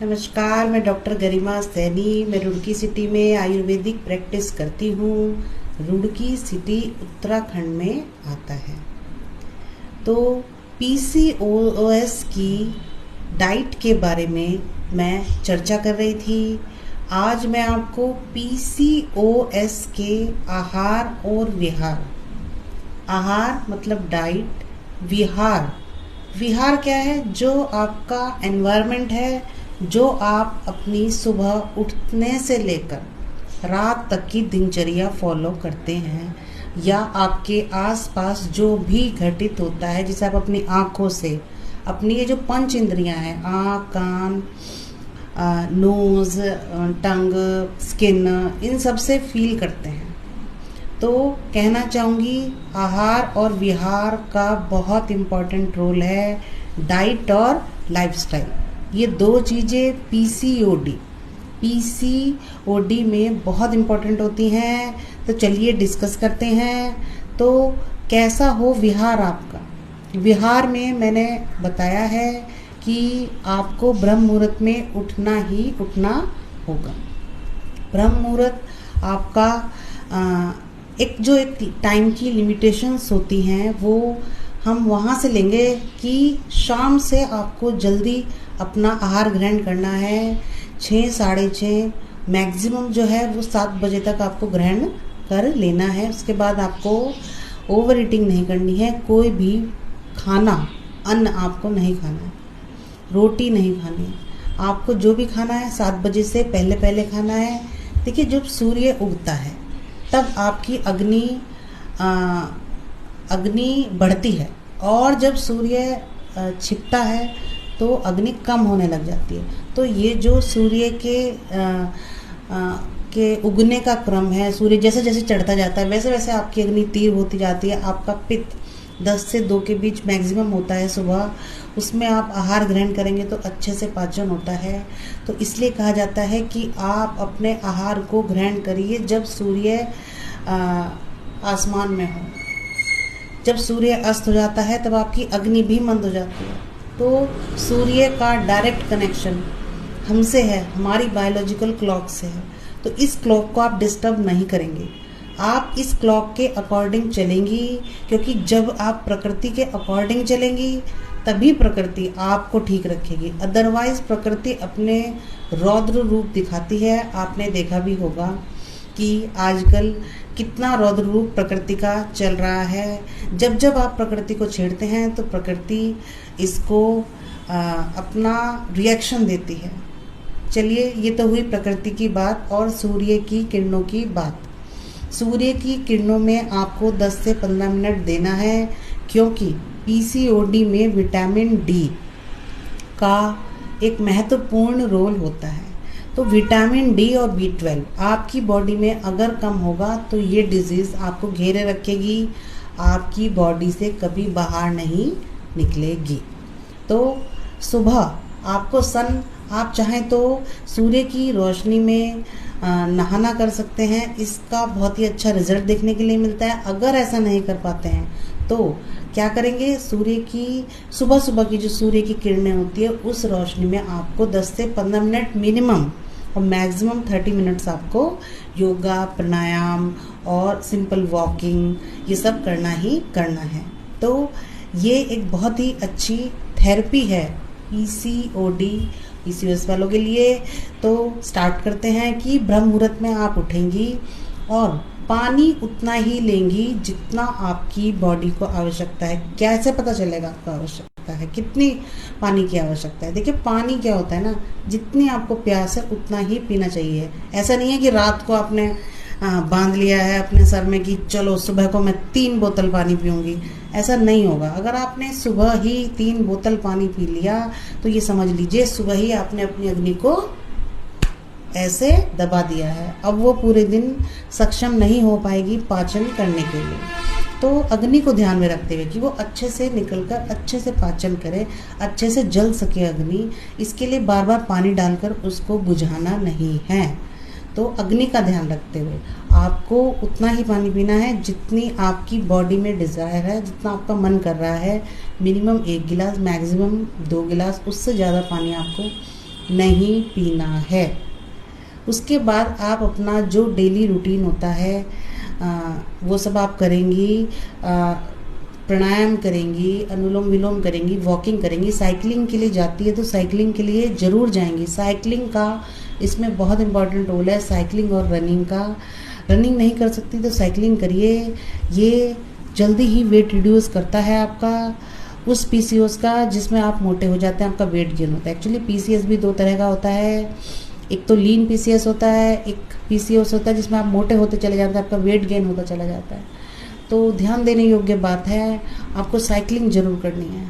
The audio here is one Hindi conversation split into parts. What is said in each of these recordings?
नमस्कार, मैं डॉक्टर गरिमा सैनी। मैं रुड़की सिटी में आयुर्वेदिक प्रैक्टिस करती हूँ। रुड़की सिटी उत्तराखंड में आता है। तो पीसीओएस की डाइट के बारे में मैं चर्चा कर रही थी। आज मैं आपको पीसीओएस के आहार और विहार, आहार मतलब डाइट, विहार, विहार क्या है? जो आपका एनवायरनमेंट है, जो आप अपनी सुबह उठने से लेकर रात तक की दिनचर्या फॉलो करते हैं, या आपके आसपास जो भी घटित होता है, जिसे आप अपनी आँखों से, अपनी ये जो पंच इंद्रियां हैं, आँख, कान, नोज़, टंग, स्किन, इन सब से फील करते हैं। तो कहना चाहूँगी, आहार और विहार का बहुत इम्पोर्टेंट रोल है। डाइट और लाइफस्टाइल, ये दो चीज़ें पीसीओडी में बहुत इम्पोर्टेंट होती हैं। तो चलिए डिस्कस करते हैं। तो कैसा हो विहार आपका? विहार में मैंने बताया है कि आपको ब्रह्म मुहूर्त में उठना ही उठना होगा। ब्रह्म मुहूर्त आपका एक टाइम की लिमिटेशंस होती हैं, वो हम वहाँ से लेंगे कि शाम से आपको जल्दी अपना आहार ग्रहण करना है। 6, साढ़े 6, मैक्सिमम जो है वो 7 बजे तक आपको ग्रहण कर लेना है। उसके बाद आपको ओवर ईटिंग नहीं करनी है। कोई भी खाना, अन्न आपको नहीं खाना है, रोटी नहीं खानी है। आपको जो भी खाना है 7 बजे से पहले पहले खाना है। देखिए, जब सूर्य उगता है तब आपकी अग्नि बढ़ती है, और जब सूर्य छिपता है तो अग्नि कम होने लग जाती है। तो ये जो सूर्य के उगने का क्रम है, सूर्य जैसे जैसे चढ़ता जाता है वैसे वैसे आपकी अग्नि तीव्र होती जाती है। आपका पित्त 10 से 2 के बीच मैक्सिमम होता है सुबह, उसमें आप आहार ग्रहण करेंगे तो अच्छे से पाचन होता है। तो इसलिए कहा जाता है कि आप अपने आहार को ग्रहण करिए जब सूर्य आसमान में हो। जब सूर्य अस्त हो जाता है तब आपकी अग्नि भी मंद हो जाती है। तो सूर्य का डायरेक्ट कनेक्शन हमसे है, हमारी बायोलॉजिकल क्लॉक से है। तो इस क्लॉक को आप डिस्टर्ब नहीं करेंगे, आप इस क्लॉक के अकॉर्डिंग चलेंगी, क्योंकि जब आप प्रकृति के अकॉर्डिंग चलेंगी तभी प्रकृति आपको ठीक रखेगी। अदरवाइज प्रकृति अपने रौद्र रूप दिखाती है। आपने देखा भी होगा कि आजकल कितना रौद्र रूप प्रकृति का चल रहा है। जब जब आप प्रकृति को छेड़ते हैं तो प्रकृति इसको अपना रिएक्शन देती है। चलिए, ये तो हुई प्रकृति की बात और सूर्य की किरणों की बात। सूर्य की किरणों में आपको 10 से 15 मिनट देना है, क्योंकि पीसीओडी में विटामिन डी का एक महत्वपूर्ण रोल होता है। तो विटामिन डी और B12 आपकी बॉडी में अगर कम होगा तो ये डिजीज़ आपको घेरे रखेगी, आपकी बॉडी से कभी बाहर नहीं निकलेगी। तो सुबह आपको आप चाहें तो सूर्य की रोशनी में नहाना कर सकते हैं। इसका बहुत ही अच्छा रिजल्ट देखने के लिए मिलता है। अगर ऐसा नहीं कर पाते हैं तो क्या करेंगे, सूर्य की सुबह सुबह की जो सूर्य की किरणें होती है उस रोशनी में आपको 10 से 15 मिनट मिनिमम और मैक्सिमम 30 मिनट्स आपको योगा, प्राणायाम और सिंपल वॉकिंग, ये सब करना ही करना है। तो ये एक बहुत ही अच्छी थेरेपी है पीसीओएस वालों के लिए। तो स्टार्ट करते हैं कि ब्रह्म मुहूर्त में आप उठेंगी और पानी उतना ही लेंगी जितना आपकी बॉडी को आवश्यकता है। कैसे पता चलेगा आपको आवश्यकता है, कितनी पानी की आवश्यकता है? देखिए, पानी क्या होता है ना, जितनी आपको प्यास है उतना ही पीना चाहिए। ऐसा नहीं है कि रात को आपने बांध लिया है अपने सर में कि चलो सुबह को मैं 3 बोतल पानी पीऊँगी। ऐसा नहीं होगा। अगर आपने सुबह ही 3 बोतल पानी पी लिया तो ये समझ लीजिए सुबह ही आपने अपनी अग्नि को ऐसे दबा दिया है। अब वो पूरे दिन सक्षम नहीं हो पाएगी पाचन करने के लिए। तो अग्नि को ध्यान में रखते हुए कि वो अच्छे से निकलकर अच्छे से पाचन करे, अच्छे से जल सके अग्नि, इसके लिए बार बार पानी डालकर उसको बुझाना नहीं है। तो अग्नि का ध्यान रखते हुए आपको उतना ही पानी पीना है जितनी आपकी बॉडी में डिज़ायर है, जितना आपका मन कर रहा है। मिनिमम 1 गिलास, मैक्सिमम 2 गिलास, उससे ज़्यादा पानी आपको नहीं पीना है। उसके बाद आप अपना जो डेली रूटीन होता है वो सब आप करेंगी, प्राणायाम करेंगी, अनुलोम विलोम करेंगी, वॉकिंग करेंगी। साइकिलिंग के लिए जाती है तो साइकिलिंग के लिए ज़रूर जाएंगी। साइकिलिंग का इसमें बहुत इंपॉर्टेंट रोल है, साइकिलिंग और रनिंग का। रनिंग नहीं कर सकती तो साइकिलिंग करिए। ये जल्दी ही वेट रिड्यूस करता है आपका उस पीसीओएस का जिसमें आप मोटे हो जाते हैं, आपका वेट गेन होता है। एक्चुअली पीसीएस भी दो तरह का होता है, एक तो लीन पीसीएस होता है, एक पीसीओएस होता है जिसमें आप मोटे होते चले जाते हैं, आपका वेट गेन होता चला जाता है। तो ध्यान देने योग्य बात है, आपको साइकिलिंग जरूर करनी है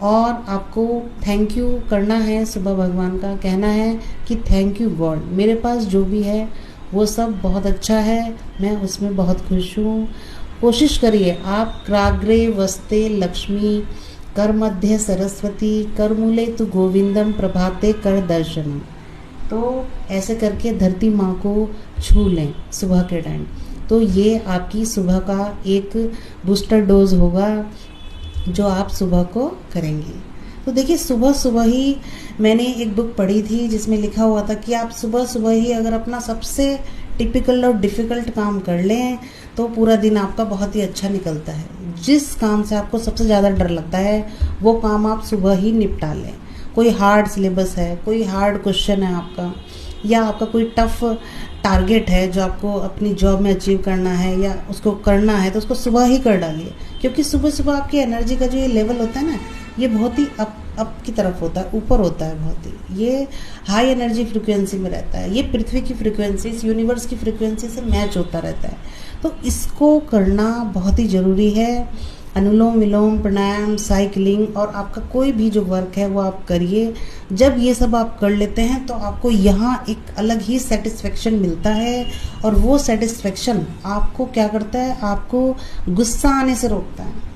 और आपको थैंक यू करना है। सुबह भगवान का कहना है कि थैंक यू गॉड, मेरे पास जो भी है वो सब बहुत अच्छा है, मैं उसमें बहुत खुश हूँ। कोशिश करिए आप क्राग्रे वस्ते लक्ष्मी, कर मध्य सरस्वती, कर मूले तु गोविंदम, प्रभाते कर दर्शनम। तो ऐसे करके धरती माँ को छू लें सुबह के टाइम। तो ये आपकी सुबह का एक बूस्टर डोज होगा जो आप सुबह को करेंगे। तो देखिए सुबह सुबह ही मैंने एक बुक पढ़ी थी जिसमें लिखा हुआ था कि आप सुबह सुबह ही अगर अपना सबसे टिपिकल और डिफ़िकल्ट काम कर लें तो पूरा दिन आपका बहुत ही अच्छा निकलता है। जिस काम से आपको सबसे ज़्यादा डर लगता है वो काम आप सुबह ही निपटा लें। कोई हार्ड सिलेबस है, कोई हार्ड क्वेश्चन है आपका, या आपका कोई टफ टारगेट है जो आपको अपनी जॉब में अचीव करना है या उसको करना है, तो उसको सुबह ही कर डालिए। क्योंकि सुबह सुबह आपकी एनर्जी का जो ये लेवल होता है ना, ये बहुत ही अप की तरफ होता है, ऊपर होता है, बहुत ही ये हाई एनर्जी फ्रिक्वेंसी में रहता है। ये पृथ्वी की फ्रिक्वेंसी, इस यूनिवर्स की फ्रिक्वेंसी से मैच होता रहता है। तो इसको करना बहुत ही ज़रूरी है। अनुलोम विलोम, प्राणायाम, साइकिलिंग और आपका कोई भी जो वर्क है वो आप करिए। जब ये सब आप कर लेते हैं तो आपको यहाँ एक अलग ही सेटिस्फेक्शन मिलता है और वो सेटिस्फेक्शन आपको क्या करता है, आपको गुस्सा आने से रोकता है।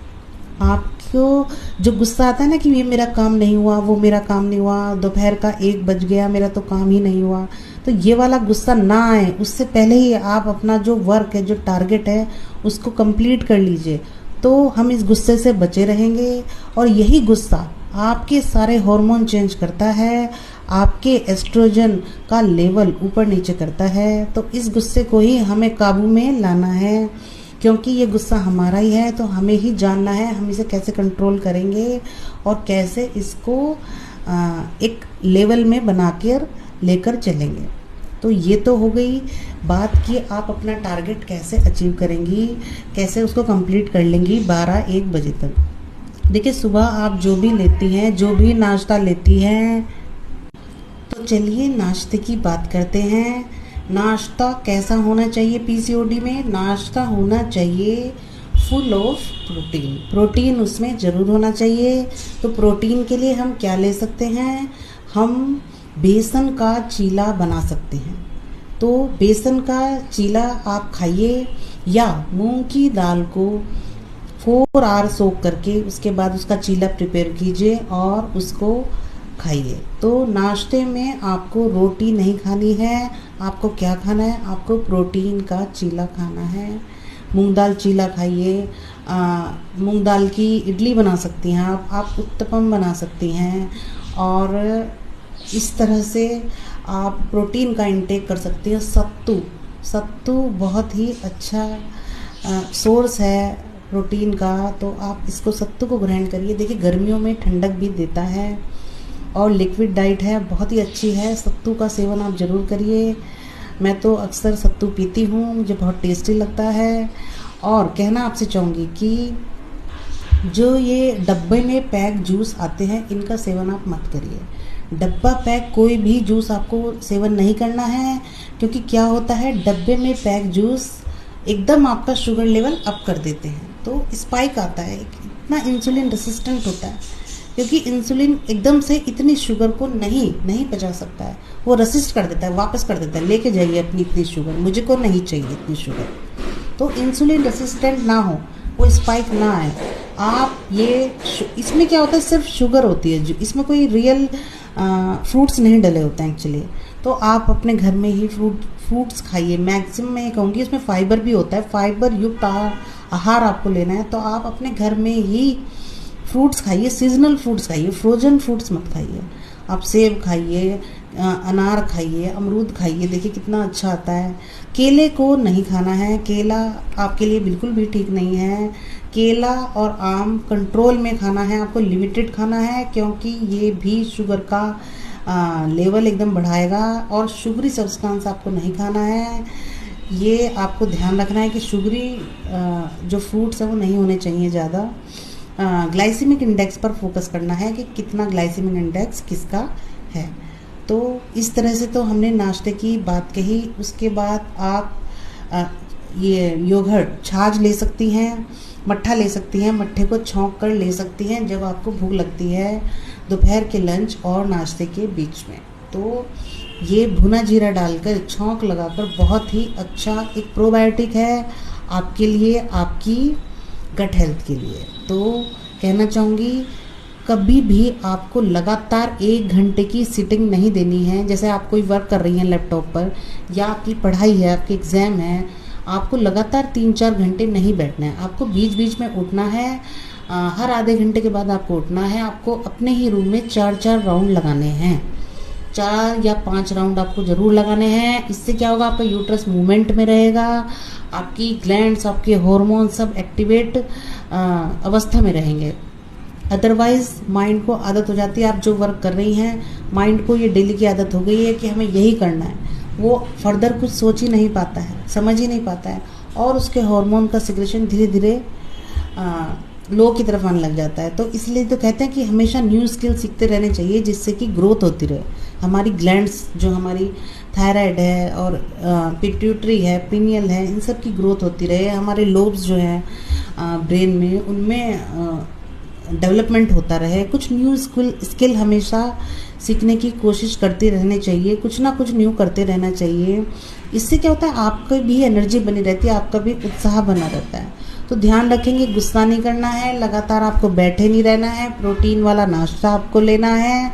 आपको जो गुस्सा आता है ना कि ये मेरा काम नहीं हुआ, वो मेरा काम नहीं हुआ, दोपहर का 1 बज गया, मेरा तो काम ही नहीं हुआ, तो ये वाला गुस्सा ना आए उससे पहले ही आप अपना जो वर्क है, जो टारगेट है, उसको कंप्लीट कर लीजिए। तो हम इस गुस्से से बचे रहेंगे और यही गुस्सा आपके सारे हार्मोन चेंज करता है, आपके एस्ट्रोजन का लेवल ऊपर नीचे करता है। तो इस गुस्से को ही हमें काबू में लाना है, क्योंकि ये गुस्सा हमारा ही है। तो हमें ही जानना है हम इसे कैसे कंट्रोल करेंगे और कैसे इसको एक लेवल में बनाकर लेकर चलेंगे। तो ये तो हो गई बात कि आप अपना टारगेट कैसे अचीव करेंगी, कैसे उसको कंप्लीट कर लेंगी 12-1 बजे तक। देखिए सुबह आप जो भी लेती हैं, जो भी नाश्ता लेती हैं, तो चलिए नाश्ते की बात करते हैं। नाश्ता कैसा होना चाहिए पीसीओडी में? नाश्ता होना चाहिए फुल ऑफ प्रोटीन। प्रोटीन उसमें ज़रूर होना चाहिए। तो प्रोटीन के लिए हम क्या ले सकते हैं? हम बेसन का चीला बना सकते हैं। तो बेसन का चीला आप खाइए, या मूंग की दाल को 4 आवर सोक करके उसके बाद उसका चीला प्रिपेयर कीजिए और उसको खाइए। तो नाश्ते में आपको रोटी नहीं खानी है, आपको क्या खाना है? आपको प्रोटीन का चीला खाना है। मूंग दाल चीला खाइए। मूंग दाल की इडली बना सकती हैं आप उत्तपम बना सकती हैं, और इस तरह से आप प्रोटीन का इंटेक कर सकती हैं। सत्तू बहुत ही अच्छा सोर्स है प्रोटीन का, तो आप इसको सत्तू को ग्रहण करिए। देखिए गर्मियों में ठंडक भी देता है और लिक्विड डाइट है, बहुत ही अच्छी है। सत्तू का सेवन आप ज़रूर करिए। मैं तो अक्सर सत्तू पीती हूँ, मुझे बहुत टेस्टी लगता है। और कहना आपसे चाहूँगी कि जो ये डब्बे में पैक जूस आते हैं, इनका सेवन आप मत करिए। डब्बा पैक कोई भी जूस आपको सेवन नहीं करना है, क्योंकि क्या होता है, डब्बे में पैक जूस एकदम आपका शुगर लेवल अप कर देते हैं। तो स्पाइक आता है, इतना इंसुलिन रेसिस्टेंट होता है, क्योंकि इंसुलिन एकदम से इतनी शुगर को नहीं पचा सकता है, वो रेसिस्ट कर देता है, वापस कर देता है, लेके जाइए अपनी इतनी शुगर, मुझे को नहीं चाहिए इतनी शुगर। तो इंसुलिन रेसिस्टेंट ना हो, वो स्पाइक ना आए। आप ये इसमें क्या होता है, सिर्फ शुगर होती है, इसमें कोई रियल फ्रूट्स नहीं डले होते हैं एक्चुअली। तो आप अपने घर में ही फ्रूट्स खाइए। मैक्सिमम मैं कहूँगी इसमें फाइबर भी होता है, फाइबर युक्त आहार आपको लेना है। तो आप अपने घर में ही फ्रूट्स खाइए, सीजनल फ्रूट्स खाइए, फ्रोजन फ्रूट्स मत खाइए। आप सेब खाइए, अनार खाइए, अमरूद खाइए, देखिए कितना अच्छा आता है। केले को नहीं खाना है, केला आपके लिए बिल्कुल भी ठीक नहीं है। केला और आम कंट्रोल में खाना है, आपको लिमिटेड खाना है, क्योंकि ये भी शुगर का लेवल एकदम बढ़ाएगा। और शुगरी सब्सटेंस आपको नहीं खाना है। ये आपको ध्यान रखना है कि शुगरी जो फ्रूट्स हैं वो नहीं होने चाहिए ज़्यादा। ग्लाइसेमिक इंडेक्स पर फोकस करना है कि कितना ग्लाइसेमिक इंडेक्स किसका है। तो इस तरह से तो हमने नाश्ते की बात कही। उसके बाद आप ये योगर्ट, छाछ ले सकती हैं, मट्ठा ले सकती हैं, मट्ठे को छौंक कर ले सकती हैं जब आपको भूख लगती है दोपहर के लंच और नाश्ते के बीच में। तो ये भुना जीरा डालकर छौंक लगाकर बहुत ही अच्छा एक प्रोबायोटिक है आपके लिए, आपकी गट हेल्थ के लिए। तो कहना चाहूँगी कभी भी आपको लगातार 1 घंटे की सिटिंग नहीं देनी है। जैसे आप कोई वर्क कर रही हैं लैपटॉप पर, या आपकी पढ़ाई है, आपके एग्ज़ाम है, आपको लगातार 3-4 घंटे नहीं बैठना है। आपको बीच बीच में उठना है, हर आधे घंटे के बाद आपको उठना है। आपको अपने ही रूम में 4-4 राउंड लगाने हैं, 4 या 5 राउंड आपको ज़रूर लगाने हैं। इससे क्या होगा, आपका यूट्रस मूवमेंट में रहेगा, आपकी ग्लैंड्स, आपके हार्मोन सब एक्टिवेट अवस्था में रहेंगे। अदरवाइज़ माइंड को आदत हो जाती है, आप जो वर्क कर रही हैं माइंड को ये डेली की आदत हो गई है कि हमें यही करना है। वो फर्दर कुछ सोच ही नहीं पाता है, समझ ही नहीं पाता है, और उसके हार्मोन का सिक्रेशन धीरे धीरे लो की तरफ आने लग जाता है। तो इसलिए तो कहते हैं कि हमेशा न्यू स्किल सीखते रहने चाहिए, जिससे कि ग्रोथ होती रहे। हमारी ग्लैंड्स, जो हमारी थायराइड है और पिट्यूटरी है, पिनियल है, इन सब की ग्रोथ होती रहे। हमारे लोब्स जो हैं ब्रेन में, उनमें डेवलपमेंट होता रहे। कुछ न्यू स्किल हमेशा सीखने की कोशिश करते रहने चाहिए, कुछ ना कुछ न्यू करते रहना चाहिए। इससे क्या होता है, आपकी भी एनर्जी बनी रहती है, आपका भी उत्साह बना रहता है। तो ध्यान रखेंगे, गुस्सा नहीं करना है, लगातार आपको बैठे नहीं रहना है, प्रोटीन वाला नाश्ता आपको लेना है,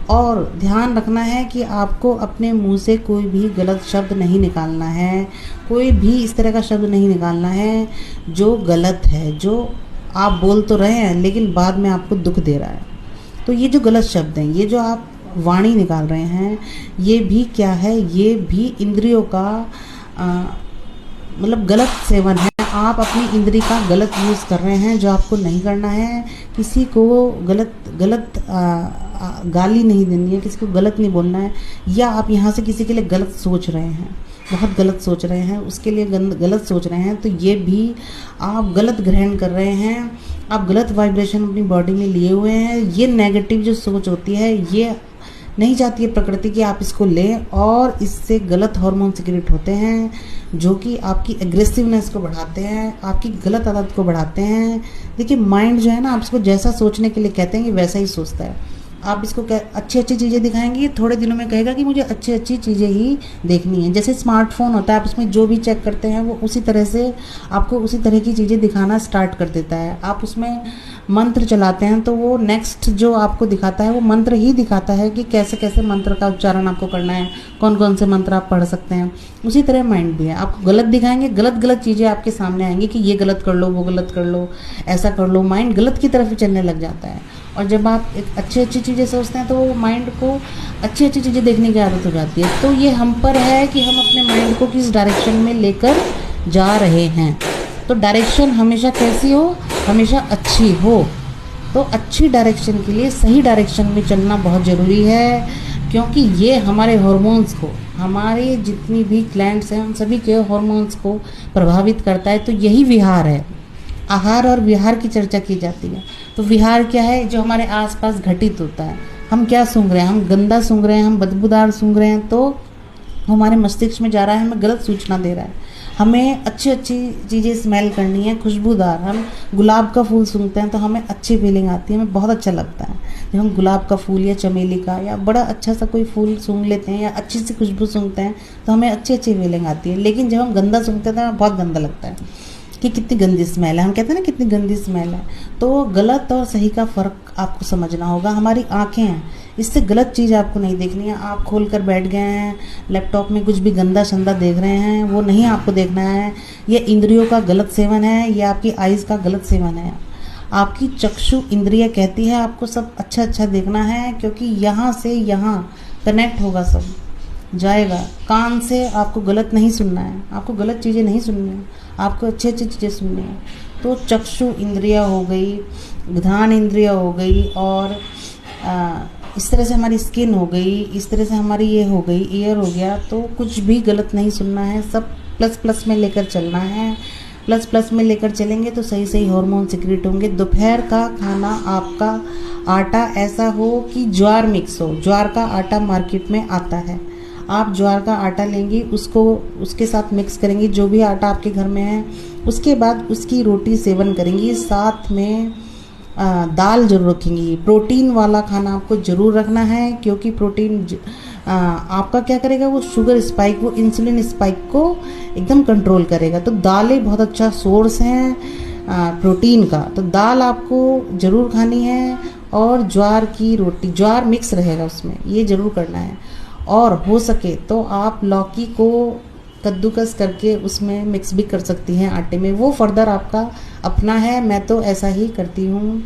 और ध्यान रखना है कि आपको अपने मुंह से कोई भी गलत शब्द नहीं निकालना है, कोई भी इस तरह का शब्द नहीं निकालना है जो गलत है, जो आप बोल तो रहे हैं लेकिन बाद में आपको दुख दे रहा है। तो ये जो गलत शब्द हैं, ये जो आप वाणी निकाल रहे हैं, ये भी क्या है, ये भी इंद्रियों का मतलब गलत सेवन है। आप अपनी इंद्री का गलत यूज़ कर रहे हैं, जो आपको नहीं करना है। किसी को गलत गाली नहीं देनी है, किसी को गलत नहीं बोलना है, या आप यहाँ से किसी के लिए गलत सोच रहे हैं, बहुत गलत सोच रहे हैं, उसके लिए गलत सोच रहे हैं, तो ये भी आप गलत ग्रहण कर रहे हैं, आप गलत वाइब्रेशन अपनी बॉडी में लिए हुए हैं। ये नेगेटिव जो सोच होती है, ये नहीं चाहती है प्रकृति की आप इसको लें, और इससे गलत हार्मोन सिक्रेट होते हैं जो कि आपकी एग्रेसिवनेस को बढ़ाते हैं, आपकी गलत आदत को बढ़ाते हैं। देखिए माइंड जो है ना, आप इसको जैसा सोचने के लिए कहते हैं, ये वैसा ही सोचता है। आप इसको अच्छी अच्छी चीज़ें दिखाएंगे, थोड़े दिनों में कहेगा कि मुझे अच्छी अच्छी चीज़ें ही देखनी है। जैसे स्मार्टफोन होता है, आप उसमें जो भी चेक करते हैं वो उसी तरह से आपको उसी तरह की चीज़ें दिखाना स्टार्ट कर देता है। आप उसमें मंत्र चलाते हैं तो वो नेक्स्ट जो आपको दिखाता है वो मंत्र ही दिखाता है कि कैसे कैसे मंत्र का उच्चारण आपको करना है, कौन कौन से मंत्र आप पढ़ सकते हैं। उसी तरह माइंड भी है, आपको गलत दिखाएंगे, गलत गलत चीज़ें आपके सामने आएंगी कि ये गलत कर लो, वो गलत कर लो, ऐसा कर लो। माइंड गलत की तरफ ही चलने लग जाता है। और जब आप एक अच्छी अच्छी चीज़ें सोचते हैं तो वो माइंड को अच्छी अच्छी चीज़ें देखने की आदत हो जाती है। तो ये हम पर है कि हम अपने माइंड को किस डायरेक्शन में लेकर जा रहे हैं। तो डायरेक्शन हमेशा कैसी हो, हमेशा अच्छी हो। तो अच्छी डायरेक्शन के लिए सही डायरेक्शन में चलना बहुत ज़रूरी है, क्योंकि ये हमारे हार्मोन्स को, हमारे जितनी भी ग्लैंड्स हैं उन सभी के हार्मोन्स को प्रभावित करता है। तो यही विहार है। आहार और विहार की चर्चा की जाती है। तो विहार क्या है, जो हमारे आसपास घटित होता है। हम क्या सूंघ रहे हैं, हम गंदा सूंघ रहे हैं, हम बदबूदार सूंघ रहे हैं, तो हमारे मस्तिष्क में जा रहा है, हमें गलत सूचना दे रहा है। हमें अच्छी अच्छी चीज़ें स्मेल करनी है, खुशबूदार। हम गुलाब का फूल सूंघते हैं तो हमें अच्छी फीलिंग आती है, हमें बहुत अच्छा लगता है जब हम गुलाब का फूल या चमेली का या बड़ा अच्छा सा कोई फूल सूंघ लेते हैं या अच्छी सी खुशबू सूंघते हैं तो हमें अच्छी अच्छी फीलिंग आती है। लेकिन जब हम गंदा सूंघते हैं तो हमें बहुत गंदा लगता है कि कितनी गंदी स्मेल है, हम कहते हैं ना कितनी गंदी स्मेल है। तो गलत और सही का फ़र्क आपको समझना होगा। हमारी आँखें हैं, इससे गलत चीज़ आपको नहीं देखनी है। आप खोल कर बैठ गए हैं, लैपटॉप में कुछ भी गंदा शंदा देख रहे हैं, वो नहीं आपको देखना है। ये इंद्रियों का गलत सेवन है, ये आपकी आइज़ का गलत सेवन है। आपकी चक्षु इंद्रिय कहती है आपको सब अच्छा अच्छा देखना है, क्योंकि यहाँ से यहाँ कनेक्ट होगा, सब जाएगा। कान से आपको गलत नहीं सुनना है, आपको गलत चीज़ें नहीं सुननी है, आपको अच्छी अच्छी चीज़ें सुननी है। तो चक्षु इंद्रिय हो गई, घ्राण इंद्रिय हो गई, और इस तरह से हमारी स्किन हो गई, इस तरह से हमारी ये हो गई, ईयर हो गया। तो कुछ भी गलत नहीं सुनना है, सब प्लस प्लस में लेकर चलना है। प्लस प्लस में लेकर चलेंगे तो सही सही हार्मोन सिक्रेट होंगे। दोपहर का खाना आपका आटा ऐसा हो कि ज्वार मिक्स हो। ज्वार का आटा मार्केट में आता है, आप ज्वार का आटा लेंगी, उसको उसके साथ मिक्स करेंगी, जो भी आटा आपके घर में है। उसके बाद उसकी रोटी सेवन करेंगी, साथ में दाल जरूर रखेंगी। प्रोटीन वाला खाना आपको ज़रूर रखना है, क्योंकि प्रोटीन आपका क्या करेगा, वो शुगर स्पाइक, वो इंसुलिन स्पाइक को एकदम कंट्रोल करेगा। तो दालें बहुत अच्छा सोर्स हैं प्रोटीन का, तो दाल आपको ज़रूर खानी है। और ज्वार की रोटी, ज्वार मिक्स रहेगा उसमें, ये ज़रूर करना है। और हो सके तो आप लौकी को कद्दूकस करके उसमें मिक्स भी कर सकती हैं आटे में, वो फर्दर आपका अपना है। मैं तो ऐसा ही करती हूँ,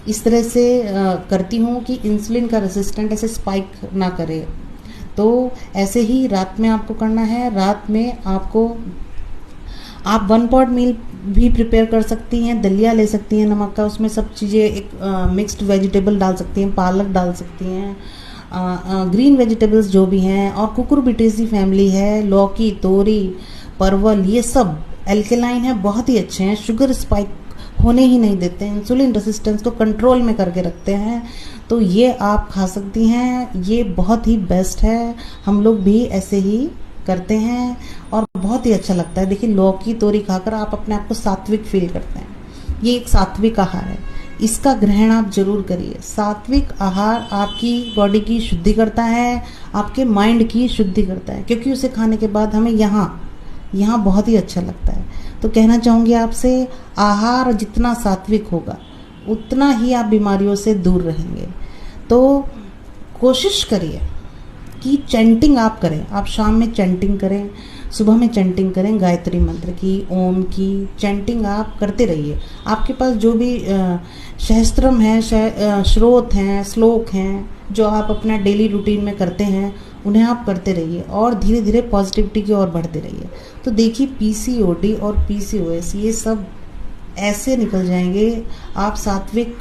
इस तरह से करती हूँ कि इंसुलिन का रेसिस्टेंट ऐसे स्पाइक ना करे। तो ऐसे ही रात में आपको करना है। रात में आपको आप 1 पॉट मील भी प्रिपेयर कर सकती हैं, दलिया ले सकती हैं नमक का, उसमें सब चीज़ें एक मिक्स्ड वेजिटेबल डाल सकती हैं, पालक डाल सकती हैं, ग्रीन वेजिटेबल्स जो भी हैं, और कुकुरबिटेसी फैमिली है, लौकी, तोरी, परवल, ये सब एल्केलाइन है, बहुत ही अच्छे हैं, शुगर स्पाइक होने ही नहीं देते हैं, इंसुलिन रेसिस्टेंस को कंट्रोल में करके रखते हैं। तो ये आप खा सकती हैं, ये बहुत ही बेस्ट है। हम लोग भी ऐसे ही करते हैं और बहुत ही अच्छा लगता है। देखिए, लौकी तोरी खाकर आप अपने आप को सात्विक फील करते हैं, ये एक सात्विक आहार है, इसका ग्रहण आप जरूर करिए। सात्विक आहार आपकी बॉडी की शुद्धि करता है, आपके माइंड की शुद्धि करता है, क्योंकि उसे खाने के बाद हमें यहाँ बहुत ही अच्छा लगता है। तो कहना चाहूँगी आपसे, आहार जितना सात्विक होगा उतना ही आप बीमारियों से दूर रहेंगे। तो कोशिश करिए कि चैंटिंग आप करें, आप शाम में चैंटिंग करें, सुबह में चैंटिंग करें, गायत्री मंत्र की, ओम की चैंटिंग आप करते रहिए। आपके पास जो भी सहस्त्रम है, श्रोत हैं, श्लोक हैं, जो आप अपना डेली रूटीन में करते हैं, उन्हें आप करते रहिए और धीरे धीरे पॉजिटिविटी की ओर बढ़ते रहिए। तो देखिए, पीसीओडी और पीसीओएस ये सब ऐसे निकल जाएंगे। आप सात्विक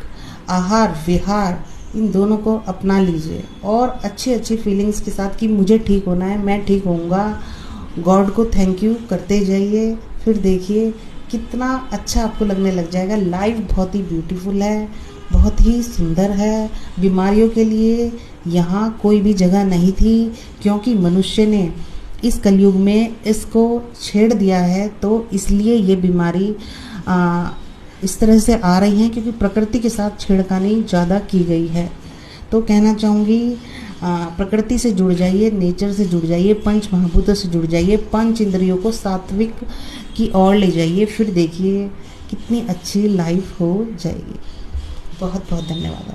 आहार विहार इन दोनों को अपना लीजिए और अच्छी अच्छी फीलिंग्स के साथ कि मुझे ठीक होना है, मैं ठीक होऊंगा, गॉड को थैंक यू करते जाइए। फिर देखिए कितना अच्छा आपको लगने लग जाएगा। लाइफ बहुत ही ब्यूटीफुल है, बहुत ही सुंदर है। बीमारियों के लिए यहाँ कोई भी जगह नहीं थी, क्योंकि मनुष्य ने इस कलयुग में इसको छेड़ दिया है, तो इसलिए ये बीमारी इस तरह से आ रही हैं, क्योंकि प्रकृति के साथ छेड़खानी ज़्यादा की गई है। तो कहना चाहूँगी, प्रकृति से जुड़ जाइए, नेचर से जुड़ जाइए, पंच महाभूतों से जुड़ जाइए, पंच इंद्रियों को सात्विक की ओर ले जाइए। फिर देखिए कितनी अच्छी लाइफ हो जाएगी। बहुत बहुत धन्यवाद।